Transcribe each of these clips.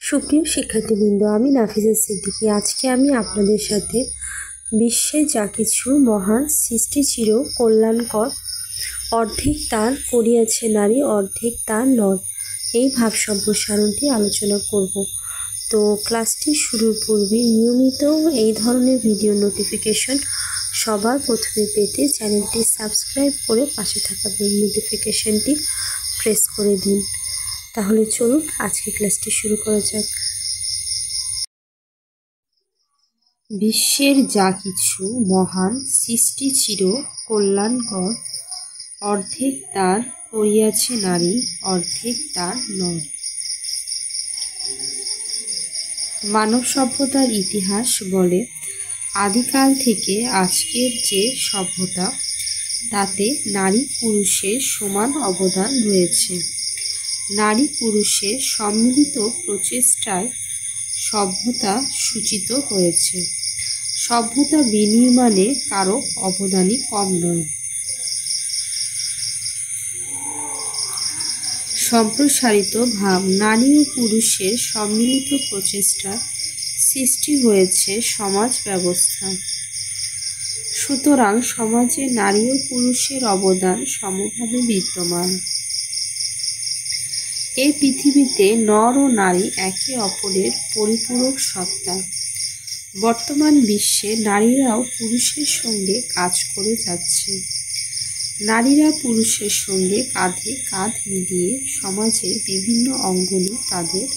সুপ্রিয় শিক্ষার্থীবৃন্দ, আমি নাফিজা সিদ্দিকী। আজকে আমি আপনাদের সাথে বিশ্বে যা কিছু মহান সৃষ্টি চির কল্যাণকর, অর্ধেক তার করিয়াছে নারী, অর্ধেক তার নর, এই ভাব সম্প্রসারণটি আলোচনা করব। তো ক্লাসটি শুরুর পূর্বে নিয়মিত এই ধরনের ভিডিও নোটিফিকেশন সবার প্রথমে পেতে চ্যানেলটি সাবস্ক্রাইব করে পাশে থাকা বেল নোটিফিকেশনটি প্রেস করে দিন। তাহলে চলুন আজকে ক্লাসটি শুরু করা যাক। বিশ্বের যা কিছু মহান সৃষ্টি চির কল্যাণকর, অর্ধেক তার করিয়াছে নারী, অর্ধেক তার নর। মানব সভ্যতার ইতিহাস বলে আদিকাল থেকে আজকের যে সভ্যতা, তাতে নারী পুরুষের সমান অবদান রয়েছে। নারী পুরুষের সম্মিলিত প্রচেষ্টায় সভ্যতা সূচিত হয়েছে। সভ্যতা বিনির্মাণে কারো অবদানই কম নয়। সম্প্রসারিত ভাব, নারী ও পুরুষের সম্মিলিত প্রচেষ্টায় সৃষ্টি হয়েছে সমাজ ব্যবস্থা। সুতরাং সমাজে নারী ও পুরুষের অবদান সমভাবে বিদ্যমান। এই পৃথিবীতে নর ও নারী একে অপরের পরিপূরক সত্তা। বর্তমান বিশ্বে নারীরাও পুরুষের সঙ্গে কাজ করে যাচ্ছে। নারীরা পুরুষের সঙ্গে কাঁধে কাঁধ মিলিয়ে সমাজের বিভিন্ন অঙ্গনে তাদের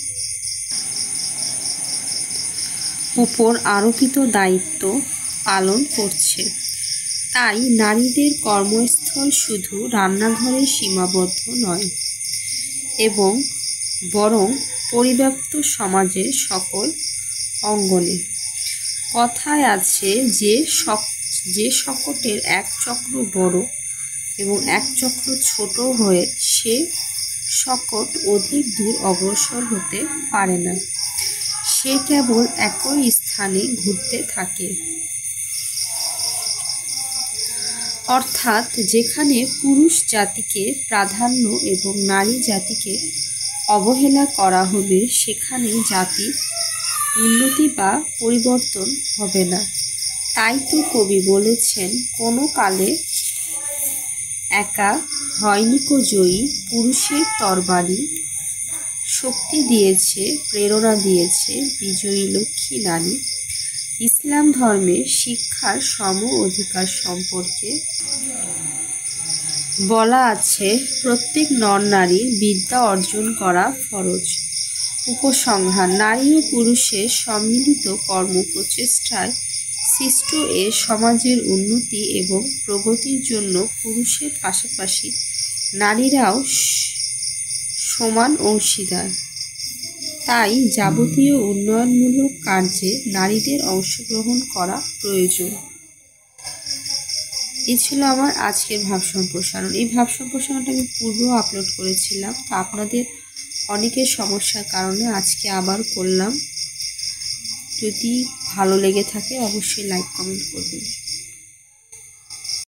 উপর আরোপিত দায়িত্ব পালন করছে। তাই নারীদের কর্মস্থল শুধু রান্নাঘরে সীমাবদ্ধ নয়, এবং বরং পরিব্যাপ্ত সমাজের সকল অঙ্গনে। কথায় আছে যে শকটের এক চক্র বড় এবং এক চক্র ছোট হয়ে সে শকট অধিক দূর অগ্রসর হতে পারে না, সে কেবল একই স্থানে ঘুরতে থাকে। অর্থাৎ যেখানে পুরুষ জাতিকে প্রাধান্য এবং নারী জাতিকে অবহেলা করা হবে, সেখানে জাতির উন্নতি বা পরিবর্তন হবে না। তাই তো কবি বলেছেন, কোনো কালে একা হয়নি কো জয়ী, পুরুষের তরবারি শক্তি দিয়েছে, প্রেরণা দিয়েছে বিজয়ী লক্ষ্মী নারী। ইসলাম ধর্মে শিক্ষার সম অধিকার সম্পর্কে বলা আছে, প্রত্যেক নর নারীর বিদ্যা অর্জন করা ফরজ। উপসংহার, নারী ও পুরুষের সম্মিলিত কর্ম প্রচেষ্টায় সৃষ্ট এ সমাজের উন্নতি এবং প্রগতির জন্য পুরুষের পাশাপাশি নারীরাও সমান অংশীদার। তাই যাবতীয় উন্নয়নমূলক কার্যে নারীদের অংশগ্রহণ করা প্রয়োজন। এই ছিল আমার আজকের ভাব সম্প্রসারণ। এই ভাব সম্প্রসারণটা আমি পূর্বেও আপলোড করেছিলাম, তো আপনাদের অনেকের সমস্যার কারণে আজকে আবার করলাম। যদি ভালো লেগে থাকে অবশ্যই লাইক কমেন্ট করবেন।